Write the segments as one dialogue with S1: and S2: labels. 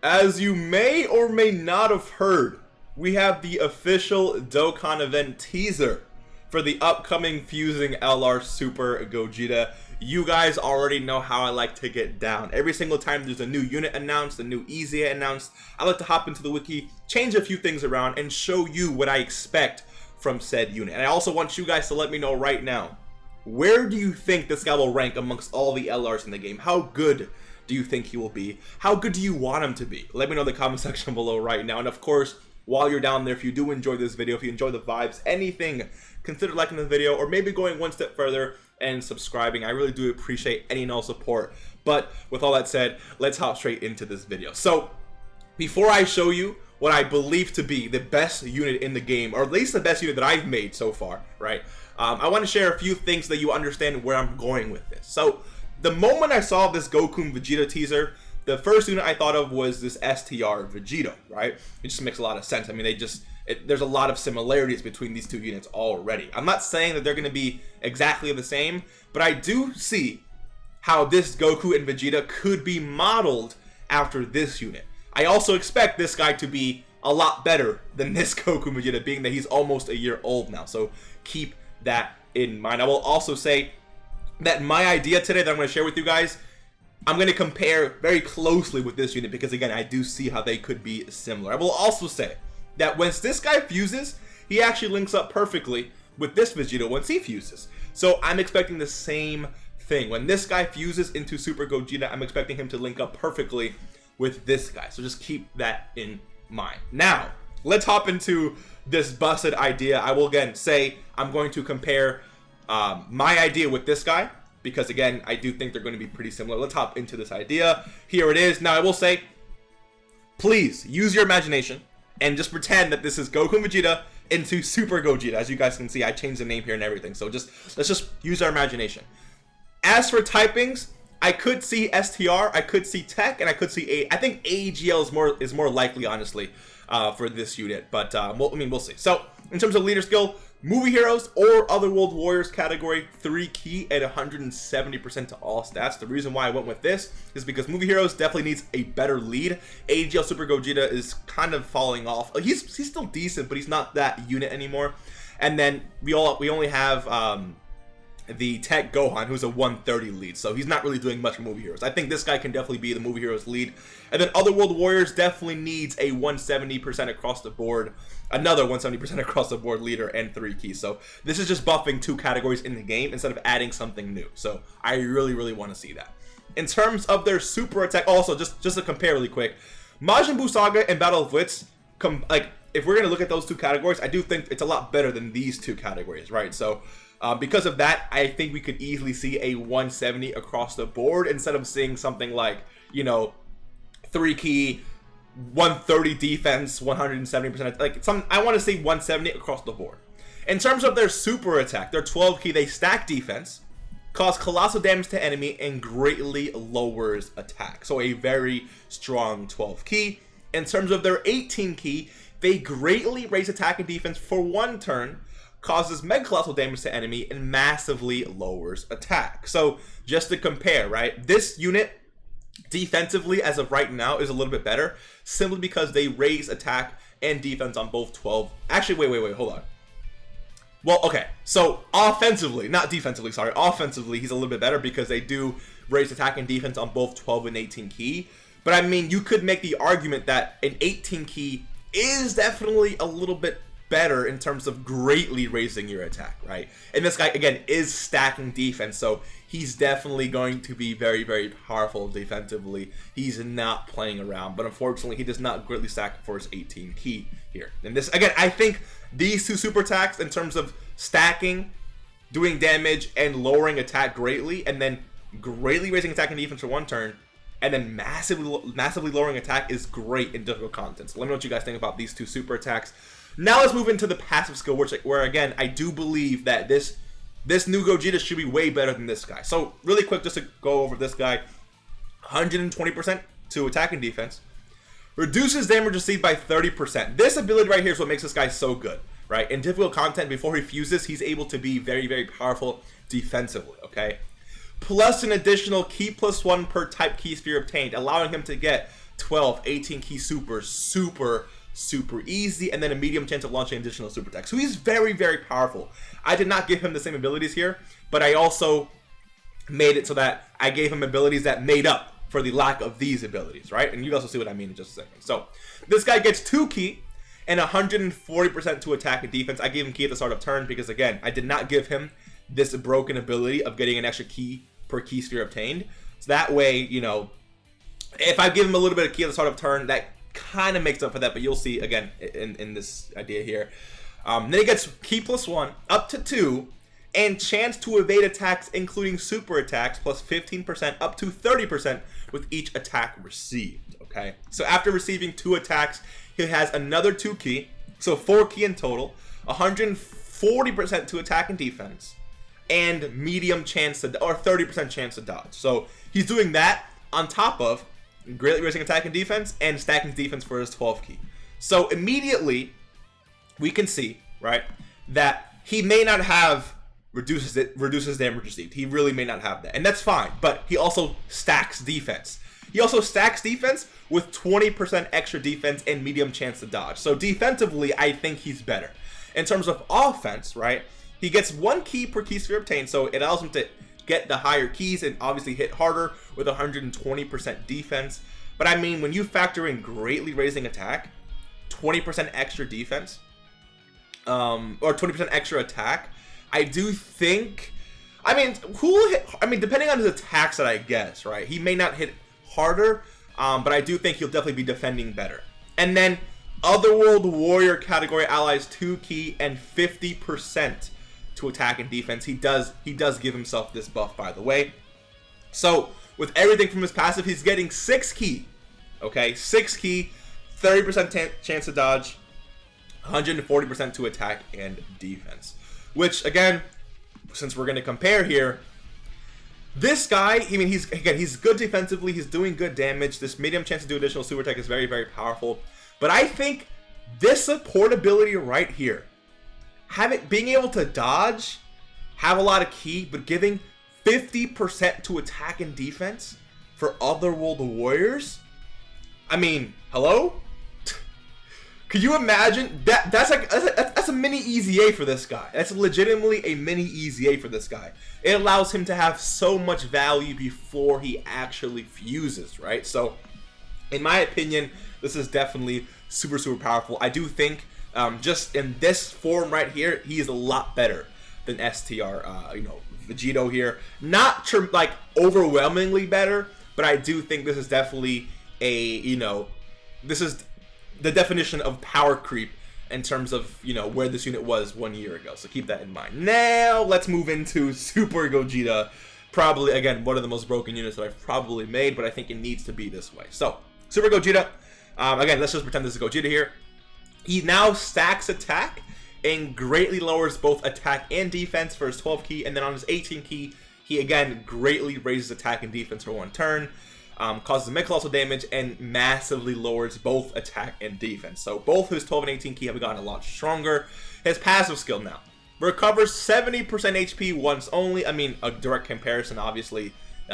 S1: As you may or may not have heard, we have the official Dokkan event teaser for the upcoming Fusing LR Super Gogeta. You guys already know how I like to get down. Every single time there's a new unit announced, a new EZA announced, I like to hop into the wiki, change a few things around, and show you what I expect from said unit. And I also want you guys to let me know right now, where do you think this guy will rank amongst all the LRs in the game? How good do you think he will be? How good do you want him to be? Let me know in the comment section below right now. And of course, while you're down there, if you do enjoy this video, if you enjoy the vibes, anything, consider liking the video or maybe going one step further and subscribing. I really do appreciate any and all support. But with all that said, let's hop straight into this video. So before I show you what I believe to be the best unit in the game, or at least the best unit that I've made so far, right? I want to share a few things that you understand where I'm going with this. So the moment I saw this Goku and Vegeta teaser, the first unit I thought of was this STR Vegeta, right? It just makes a lot of sense. I mean, there's a lot of similarities between these two units already. I'm not saying that they're going to be exactly the same, but I do see how this Goku and Vegeta could be modeled after this unit. I also expect this guy to be a lot better than this Goku and Vegeta, being that he's almost a year old now. So keep that in mind. I will also say that my idea today that I'm going to share with you guys, I'm going to compare very closely with this unit because, again, I do see how they could be similar. I will also say that once this guy fuses, he actually links up perfectly with this Vegeta once he fuses. So I'm expecting the same thing. When this guy fuses into Super Gogeta, I'm expecting him to link up perfectly with this guy. So just keep that in mind. Now, let's hop into this busted idea. I will, again, say I'm going to compare my idea with this guy, because again, I do think they're going to be pretty similar. Let's hop into this idea. Here it is. Now I will say, please use your imagination and just pretend that this is Goku and Vegeta into Super Gogeta. As you guys can see, I changed the name here and everything. So let's just use our imagination. As for typings, I could see STR, I could see Tech, and I could see A. I think AEGL is more likely, honestly, for this unit. But we'll see. So in terms of leader skill, Movie Heroes or Otherworld Warriors category, 3 key at 170% to all stats. The reason why I went with this is because Movie Heroes definitely needs a better lead. AGL Super Gogeta is kind of falling off. He's still decent, but he's not that unit anymore. And then we only have the Tech Gohan, who's a 130 lead, so he's not really doing much for Movie Heroes. I think this guy can definitely be the Movie Heroes lead. And then Otherworld Warriors definitely needs a 170% across the board, another 170% across the board leader and 3 keys. So this is just buffing 2 categories in the game instead of adding something new. So I really want to see that. In terms of their super attack, also just to compare really quick, Majin Buu Saga and Battle of Wits, if we're gonna look at those 2 categories, I do think it's a lot better than these 2 categories, right? So because of that, I think we could easily see a 170 across the board instead of seeing something like, you know, 3 key, 130 defense, 170%. I want to see 170 across the board. In terms of their super attack, their 12 key, they stack defense, cause colossal damage to enemy, and greatly lowers attack. So a very strong 12 key. In terms of their 18 key, they greatly raise attack and defense for 1 turn, causes mega colossal damage to enemy, and massively lowers attack. So just to compare, right, this unit defensively as of right now is a little bit better simply because they raise attack and defense on both 12. Actually, wait, hold on. Well, okay, so offensively, not defensively, sorry, offensively he's a little bit better because they do raise attack and defense on both 12 and 18 key. But I mean, you could make the argument that an 18 key is definitely a little bit better in terms of greatly raising your attack, right? And this guy, again, is stacking defense, so he's definitely going to be very powerful defensively. He's not playing around, but unfortunately, he does not greatly stack for his 18 key here. And this, again, I think these 2 super attacks in terms of stacking, doing damage, and lowering attack greatly, and then greatly raising attack and defense for 1 turn, and then massively lowering attack is great in difficult content. So let me know what you guys think about these 2 super attacks. Now let's move into the passive skill, where again, I do believe that this new Gogeta should be way better than this guy. So really quick, just to go over this guy, 120% to attack and defense, reduces damage received by 30%. This ability right here is what makes this guy so good, right? In difficult content, before he fuses, he's able to be very powerful defensively, okay? Plus an additional key +1 per type key sphere obtained, allowing him to get 12, 18 key super easy, and then a medium chance of launching additional super attacks. So he's very, very powerful. I did not give him the same abilities here, but I also made it so that I gave him abilities that made up for the lack of these abilities, right? And you guys will see what I mean in just a second. So this guy gets 2 key and 140% to attack and defense. I gave him key at the start of turn because, again, I did not give him this broken ability of getting an extra key per key sphere obtained. So that way, you know, if I give him a little bit of key at the start of turn, that kind of makes up for that. But you'll see, again, in this idea here. Then he gets key +1, up to 2, and chance to evade attacks, including super attacks, plus 15%, up to 30% with each attack received, okay? So after receiving 2 attacks, he has another 2 key, so 4 key in total, 140% to attack and defense, and medium chance to, or 30% chance to dodge. So he's doing that on top of greatly raising attack and defense and stacking defense for his 12 key. So immediately, we can see, right, that he may not have reduces damage received. He really may not have that, and that's fine. But he also stacks defense. He also stacks defense with 20% extra defense and medium chance to dodge. So defensively, I think he's better. In terms of offense, right, he gets 1 key per key sphere obtained, so it allows him to get the higher keys and obviously hit harder with 120% defense. But I mean, when you factor in greatly raising attack, 20% extra defense, or 20% extra attack, I do think, I mean, who will hit, I mean, depending on his attacks that I guess, right? He may not hit harder, but I do think he'll definitely be defending better. And then Otherworld Warrior category allies 2 key and 50% to attack and defense. He does give himself this buff, by the way. So with everything from his passive, he's getting 6 key. Okay, 6 key, 30% chance to dodge, 140% to attack and defense. Which, again, since we're going to compare here, this guy, I mean, he's good defensively. He's doing good damage. This medium chance to do additional super attack is very, very powerful. But I think this support ability right here, being able to dodge, have a lot of key, but giving 50% to attack and defense for Otherworld Warriors, I mean, hello? Could you imagine that? That's a mini EZA for this guy. That's legitimately a mini EZA for this guy. It allows him to have so much value before he actually fuses, right? So, in my opinion, this is definitely super, super powerful. I do think, just in this form right here, he is a lot better than STR, Vegeta here. Not like overwhelmingly better, but I do think this is definitely this is the definition of power creep in terms of, where this unit was 1 year ago. So keep that in mind. Now, let's move into Super Gogeta. Probably, again, one of the most broken units that I've probably made, but I think it needs to be this way. So, Super Gogeta. Again, let's just pretend this is Gogeta here. He now stacks attack and greatly lowers both attack and defense for his 12 key. And then on his 18 key, he again greatly raises attack and defense for 1 turn. Causes mid colossal damage and massively lowers both attack and defense. So both his 12 and 18 key have gotten a lot stronger. His passive skill now recovers 70% HP once only. I mean, a direct comparison, obviously.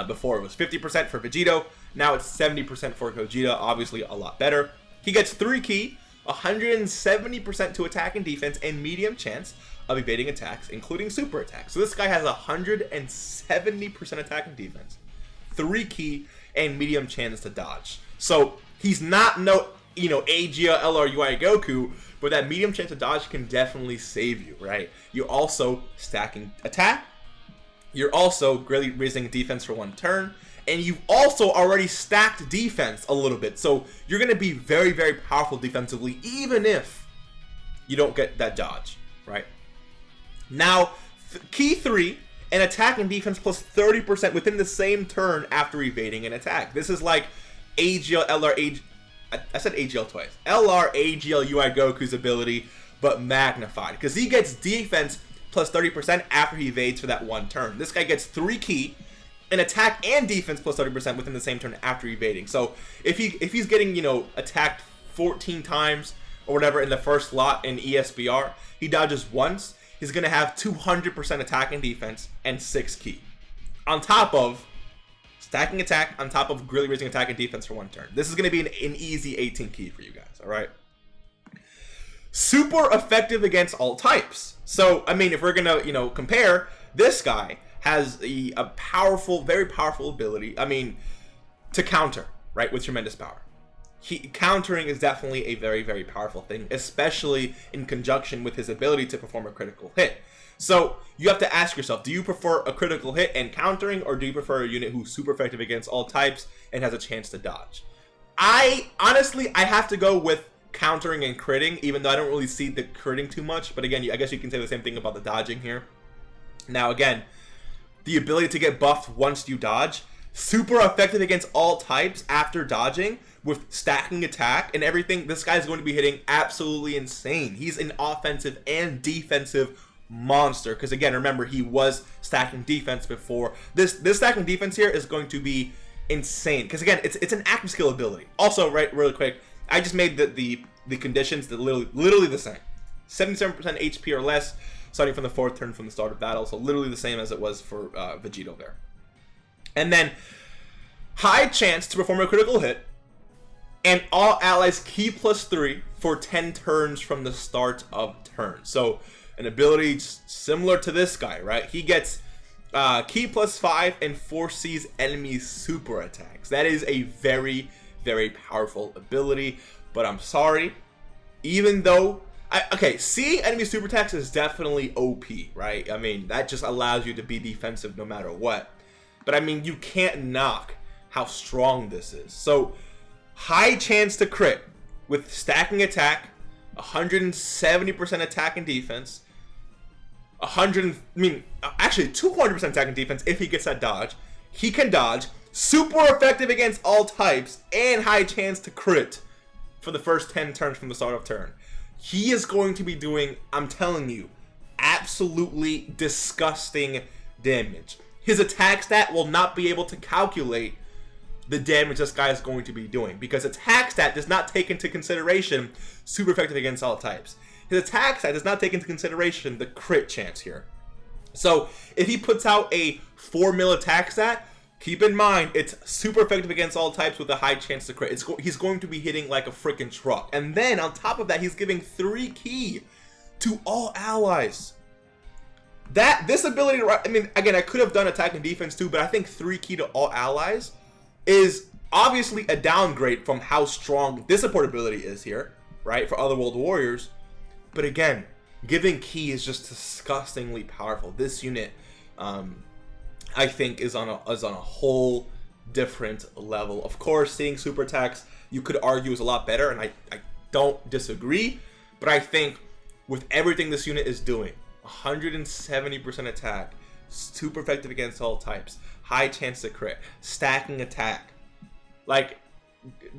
S1: Before it was 50% for Vegeta. Now it's 70% for Gogeta. Obviously a lot better. He gets 3 key, 170% to attack and defense, and medium chance of evading attacks, including super attacks. So this guy has 170% attack and defense, 3 key, and medium chance to dodge. So he's not Aegea, LR, UI, Goku, but that medium chance to dodge can definitely save you, right? You're also stacking attack. You're also greatly raising defense for 1 turn. And you've also already stacked defense a little bit. So you're going to be very, very powerful defensively, even if you don't get that dodge, right? Now, key 3, and attack and defense plus 30% within the same turn after evading an attack. This is like AGL, LR, I said AGL twice. LR, AGL, UI Goku's ability, but magnified. Because he gets defense plus 30% after he evades for that 1 turn. This guy gets 3 key, and attack and defense plus 30% within the same turn after evading. So if he's getting, attacked 14 times or whatever in the first slot in ESBR, he dodges once, he's going to have 200% attack and defense and 6 key. On top of Stacking attack on top of greatly raising attack and defense for 1 turn. This is going to be an easy 18 key for you guys, alright? Super effective against all types. So, I mean, if we're going to, you know, compare, this guy has a powerful, very powerful ability, I mean, to counter, right, with tremendous power. Countering is definitely a very, very powerful thing, especially in conjunction with his ability to perform a critical hit. So you have to ask yourself, do you prefer a critical hit and countering, or do you prefer a unit who's super effective against all types and has a chance to dodge? Honestly, I have to go with countering and critting, even though I don't really see the critting too much. But again, I guess you can say the same thing about the dodging here. Now again, the ability to get buffed once you dodge, super effective against all types after dodging with stacking attack and everything. This guy's going to be hitting absolutely insane. He's an offensive and defensive monster, because again, remember, he was stacking defense before. This stacking defense here is going to be insane, because again, it's an active skill ability. Also, right, really quick, I just made the conditions that literally the same. 77% HP or less starting from the 4th turn from the start of battle, so literally the same as it was for Vegeta there. And then high chance to perform a critical hit, and all allies key +3 for 10 turns from the start of turn. So an ability similar to this guy, right? He gets key +5 and foresees enemy super attacks. That is a very, very powerful ability, but I'm sorry, even though okay, see enemy super attacks is definitely OP, right? I mean, that just allows you to be defensive no matter what. But I mean, you can't knock how strong this is. So high chance to crit with stacking attack, 170% attack and defense, 200% attack and defense if he gets that dodge. He can dodge, super effective against all types, and high chance to crit for the first 10 turns from the start of turn. He is going to be doing, I'm telling you, absolutely disgusting damage. His attack stat will not be able to calculate the damage this guy is going to be doing, because attack stat does not take into consideration super effective against all types. His attack stat does not take into consideration the crit chance here. So if he puts out a 4 mil attack stat, keep in mind it's super effective against all types with a high chance to crit. He's going to be hitting like a freaking truck. And then on top of that, he's giving 3 key to all allies. This ability, I mean, again, I could have done attack and defense too, but I think 3 key to all allies is obviously a downgrade from how strong this support ability is here, right, for Otherworld Warriors. But again, giving key is just disgustingly powerful. This unit, I think, is on a whole different level. Of course, seeing super attacks, you could argue, is a lot better, and I don't disagree. But I think with everything this unit is doing, 170% attack, super effective against all types, high chance to crit, stacking attack, like,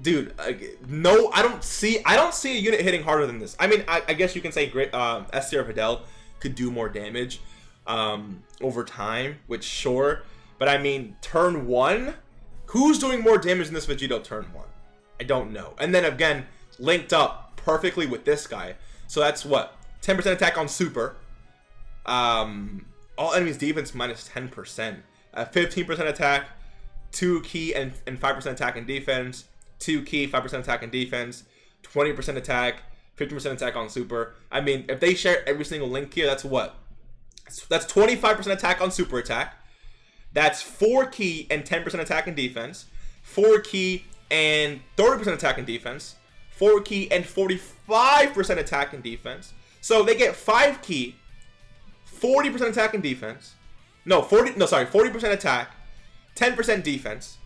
S1: dude, no, I don't see a unit hitting harder than this. I mean, I guess you can say great STR Videl could do more damage over time, which sure, but I mean, turn 1, who's doing more damage than this Vegeta turn 1? I don't know. And then again, linked up perfectly with this guy, so that's what, 10% attack on super, all enemies defense minus 10%, 15% attack, 2 key and 5% attack and defense, 2 key, 5% attack and defense, 20% attack, 15% attack on super. I mean, if they share every single link here, that's what? That's 25% attack on super attack. That's 4 key and 10% attack and defense, 4 key and 30% attack and defense, 4 key and 45% attack and defense. So they get 5 key, 40% attack and defense. 40% attack, 10% defense,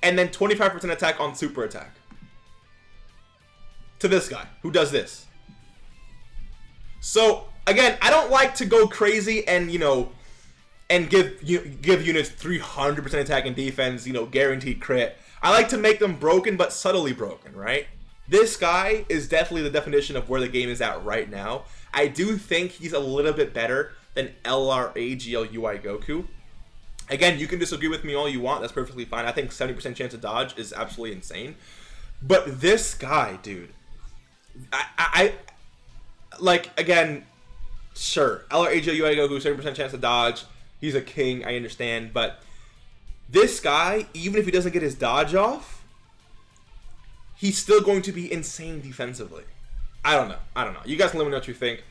S1: and then 25% attack on super attack. To this guy who does this. So again, I don't like to go crazy and, you know, and give units 300% attack and defense, you know, guaranteed crit. I like to make them broken but subtly broken, right? This guy is definitely the definition of where the game is at right now. I do think he's a little bit better than LRAGLUI Goku. Again, you can disagree with me all you want. That's perfectly fine. I think 70% chance of dodge is absolutely insane. But this guy, dude, I like, again, sure, LRAGLUI Goku, 70% chance of dodge. He's a king, I understand. But this guy, even if he doesn't get his dodge off, he's still going to be insane defensively. I don't know. You guys can let me know what you think.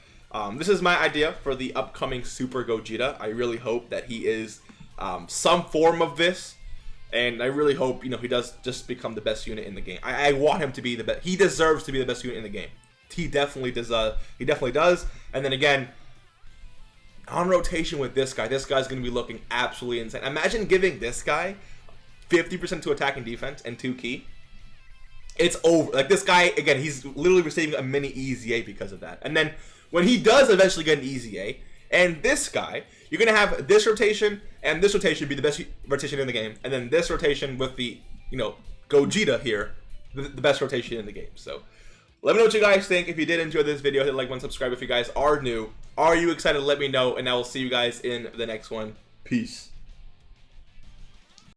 S1: This is my idea for the upcoming Super Gogeta. I really hope that he is some form of this. And I really hope, you know, he does just become the best unit in the game. I want him to be the best. He deserves to be the best unit in the game. He definitely does. He definitely does. And then again, on rotation with this guy's going to be looking absolutely insane. Imagine giving this guy 50% to attack and defense and 2 key. It's over. Like, this guy, again, he's literally receiving a mini EZA because of that. And then when he does eventually get an EZA, and this guy, you're going to have this rotation and this rotation be the best rotation in the game. And then this rotation with the, you know, Gogeta here, the best rotation in the game. So let me know what you guys think. If you did enjoy this video, hit like button, subscribe if you guys are new. Are you excited? Let me know, and I will see you guys in the next one. Peace.